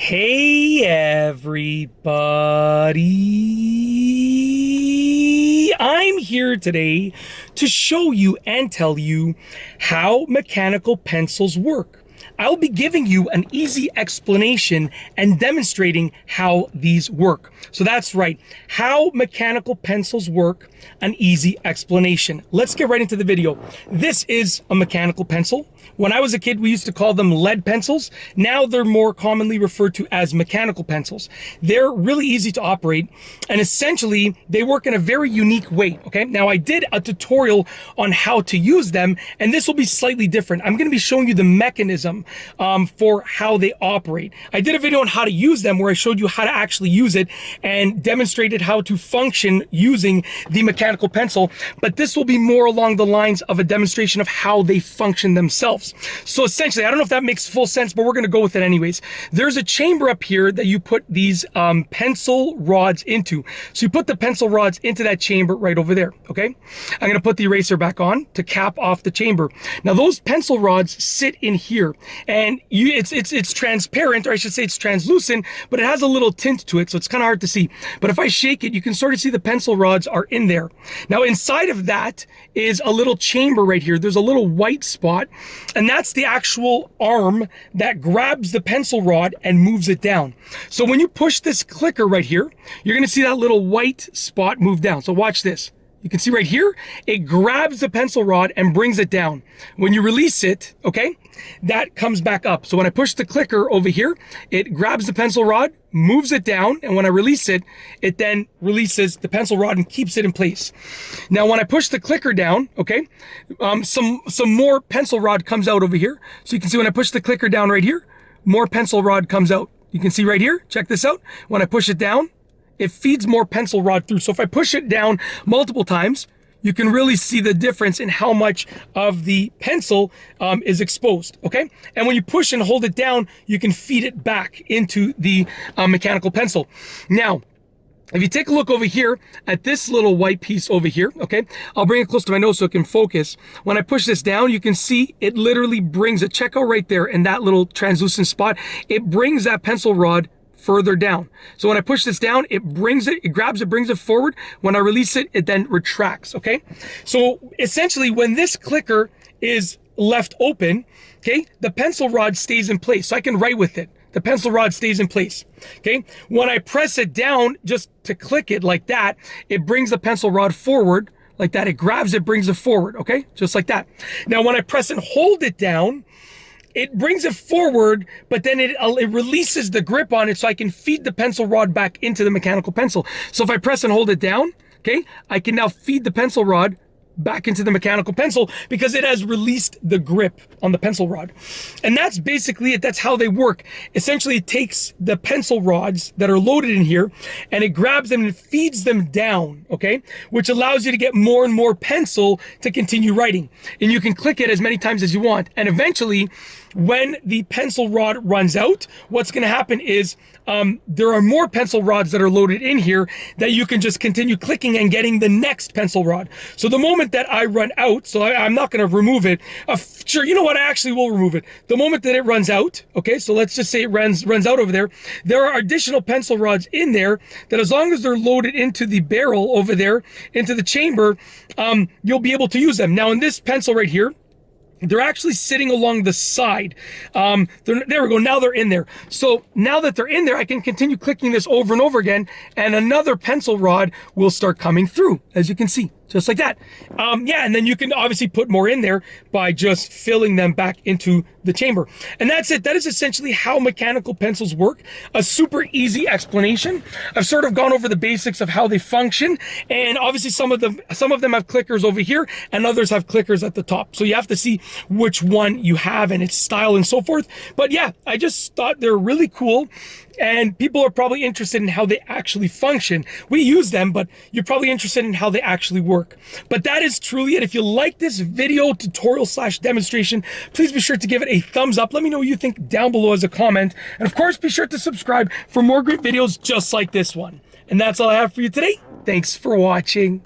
Hey everybody, I'm here today to show you and tell you how mechanical pencils work. I'll be giving you an easy explanation and demonstrating how these work. So that's right, how mechanical pencils work, an easy explanation. Let's get right into the video. This is a mechanical pencil. When I was a kid, we used to call them lead pencils. Now they're more commonly referred to as mechanical pencils. They're really easy to operate, and essentially they work in a very unique way, okay? Now I did a tutorial on how to use them, and this will be slightly different. I'm gonna be showing you the mechanism for how they operate. I did a video on how to use them where I showed you how to actually use it and demonstrated how to function using the mechanical pencil, but this will be more along the lines of a demonstration of how they function themselves. So essentially, I don't know if that makes full sense, but we're going to go with it anyways. There's a chamber up here that you put these pencil rods into. So you put the pencil rods into that chamber right over there, okay? I'm going to put the eraser back on to cap off the chamber. Now those pencil rods sit in here, and it's transparent, or I should say it's translucent, but it has a little tint to it, so it's kind of hard to see. But if I shake it, you can sort of see the pencil rods are in there. Now inside of that is a little chamber right here. There's a little white spot, and that's the actual arm that grabs the pencil rod and moves it down. So when you push this clicker right here, you're gonna see that little white spot move down. So watch this. You can see right here, it grabs the pencil rod and brings it down. When you release it, okay, that comes back up. So when I push the clicker over here, it grabs the pencil rod, moves it down, and when I release it, it then releases the pencil rod and keeps it in place. Now when I push the clicker down, okay, some more pencil rod comes out over here. So you can see when I push the clicker down right here, more pencil rod comes out. You can see right here, check this out. When I push it down, it feeds more pencil rod through. So if I push it down multiple times, you can really see the difference in how much of the pencil is exposed, okay? And when you push and hold it down, you can feed it back into the mechanical pencil. Now, if you take a look over here at this little white piece over here, okay? I'll bring it close to my nose so it can focus. When I push this down, you can see it literally brings it. Check out right there in that little translucent spot. It brings that pencil rod further down. So when I push this down, it grabs it, brings it forward. When I release it, it then retracts, okay? So essentially, when this clicker is left open, okay, the pencil rod stays in place. So I can write with it. The pencil rod stays in place, okay? When I press it down, just to click it like that, it brings the pencil rod forward like that. It grabs it, brings it forward, okay? Just like that. Now, when I press and hold it down, it brings it forward, but then it releases the grip on it so I can feed the pencil rod back into the mechanical pencil. So if I press and hold it down, okay, I can now feed the pencil rod back into the mechanical pencil because it has released the grip on the pencil rod. And that's basically it. That's how they work. Essentially, it takes the pencil rods that are loaded in here and it grabs them and feeds them down, okay? Which allows you to get more and more pencil to continue writing. And you can click it as many times as you want. And eventually, when the pencil rod runs out, what's going to happen is there are more pencil rods that are loaded in here that you can just continue clicking and getting the next pencil rod. So the moment that I run out, so I'm not going to remove it. Sure, you know what? I actually will remove it. The moment that it runs out, okay, so let's just say it runs out over there. There are additional pencil rods in there that, as long as they're loaded into the barrel over there, into the chamber, you'll be able to use them. Now in this pencil right here, they're actually sitting along the side. There we go. Now they're in there. So now that they're in there, I can continue clicking this over and over again, and another pencil rod will start coming through, as you can see. Just like that. Yeah, and then you can obviously put more in there by just filling them back into the chamber. And that's it. That is essentially how mechanical pencils work. A super easy explanation. I've sort of gone over the basics of how they function, and obviously some of them have clickers over here and others have clickers at the top. So you have to see which one you have and its style and so forth. But yeah, I just thought they're really cool. And people are probably interested in how they actually function. We use them, but you're probably interested in how they actually work. But that is truly it. If you like this video tutorial / demonstration, please be sure to give it a thumbs up. Let me know what you think down below as a comment. And of course, be sure to subscribe for more great videos just like this one. And that's all I have for you today. Thanks for watching.